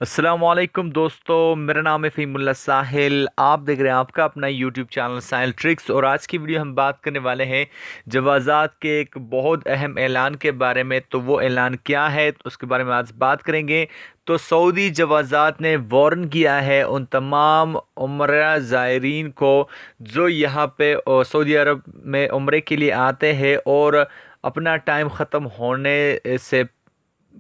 अस्सलामुअलैकुम दोस्तों, मेरा नाम है फ़हीमुल्लाह साहिल। आप देख रहे हैं आपका अपना यूट्यूब चैनल साहिल ट्रिक्स। और आज की वीडियो हम बात करने वाले हैं जवाज़ात के एक बहुत अहम ऐलान के बारे में। तो वो ऐलान क्या है, तो उसके बारे में आज बात करेंगे। तो सऊदी जवाज़ात ने वार्न किया है उन तमाम उम्रा ज़ायरीन को जो यहाँ पे सऊदी अरब में उम्रे के लिए आते हैं और अपना टाइम ख़त्म होने से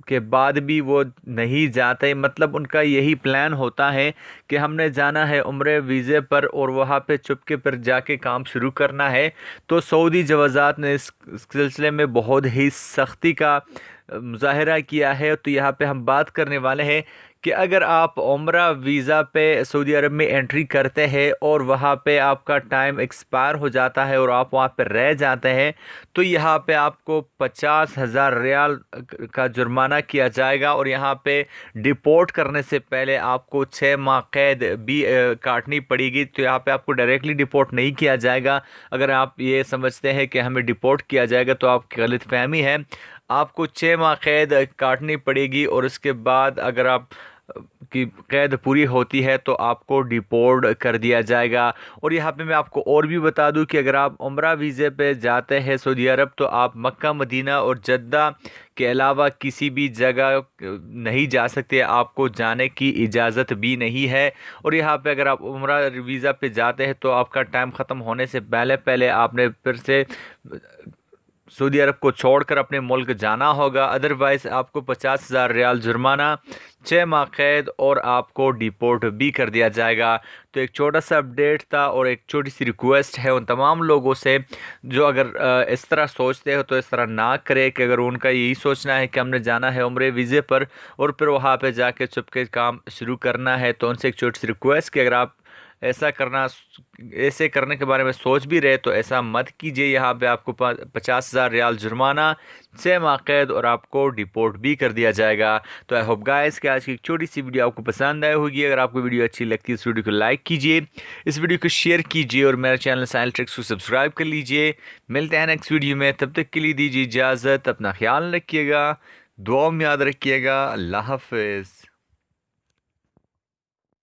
के बाद भी वो नहीं जाते। मतलब उनका यही प्लान होता है कि हमने जाना है उम्रे वीज़े पर और वहाँ पे चुपके पर जाके काम शुरू करना है। तो सऊदी जवाज़ात ने इस सिलसिले में बहुत ही सख्ती का मुज़ाहरा किया है। तो यहाँ पे हम बात करने वाले हैं कि अगर आप उम्रा वीज़ा पे सऊदी अरब में एंट्री करते हैं और वहाँ पे आपका टाइम एक्सपायर हो जाता है और आप वहाँ पे रह जाते हैं, तो यहाँ पे आपको 50,000 रियाल का जुर्माना किया जाएगा। और यहाँ पे डिपोर्ट करने से पहले आपको 6 माह कैद भी काटनी पड़ेगी। तो यहाँ पे आपको डायरेक्टली डिपोर्ट नहीं किया जाएगा। अगर आप ये समझते हैं कि हमें डिपोर्ट किया जाएगा तो आपकी गलतफहमी है। आपको 6 माह कैद काटनी पड़ेगी और उसके बाद अगर आप की कैद पूरी होती है तो आपको डिपोर्ट कर दिया जाएगा। और यहाँ पे मैं आपको और भी बता दूं कि अगर आप उम्रा वीज़े पे जाते हैं सऊदी अरब तो आप मक्का मदीना और जद्दा के अलावा किसी भी जगह नहीं जा सकते, आपको जाने की इजाज़त भी नहीं है। और यहाँ पे अगर आप उम्रा वीज़ा पे जाते हैं तो आपका टाइम ख़त्म होने से पहले पहले आपने फिर से सऊदी अरब को छोड़कर अपने मुल्क जाना होगा। अदरवाइज़ आपको 50,000 रियाल जुर्माना, 6 माह कैद और आपको डिपोर्ट भी कर दिया जाएगा। तो एक छोटा सा अपडेट था और एक छोटी सी रिक्वेस्ट है उन तमाम लोगों से जो अगर इस तरह सोचते हो तो इस तरह ना करें कि अगर उनका यही सोचना है कि हमने जाना है उम्रे वीज़े पर और फिर वहाँ पे जाके चुपके काम शुरू करना है, तो उनसे एक छोटी सी रिक्वेस्ट कि अगर आप ऐसे करने के बारे में सोच भी रहे तो ऐसा मत कीजिए। यहाँ पे आपको 50,000 रियाल जुर्माना, 6 माह कैद और आपको डिपोर्ट भी कर दिया जाएगा। तो आई होप गाइस कि आज की एक छोटी सी वीडियो आपको पसंद आई होगी। अगर आपको वीडियो अच्छी लगती है इस वीडियो को लाइक कीजिए, इस वीडियो को शेयर कीजिए और मेरे चैनल साइल ट्रिक्स को सब्सक्राइब कर लीजिए। मिलते हैं नेक्स्ट वीडियो में, तब तक के लिए दीजिए इजाज़त। अपना ख्याल रखिएगा, दुआ में याद रखिएगा। अल्लाह हाफिज़।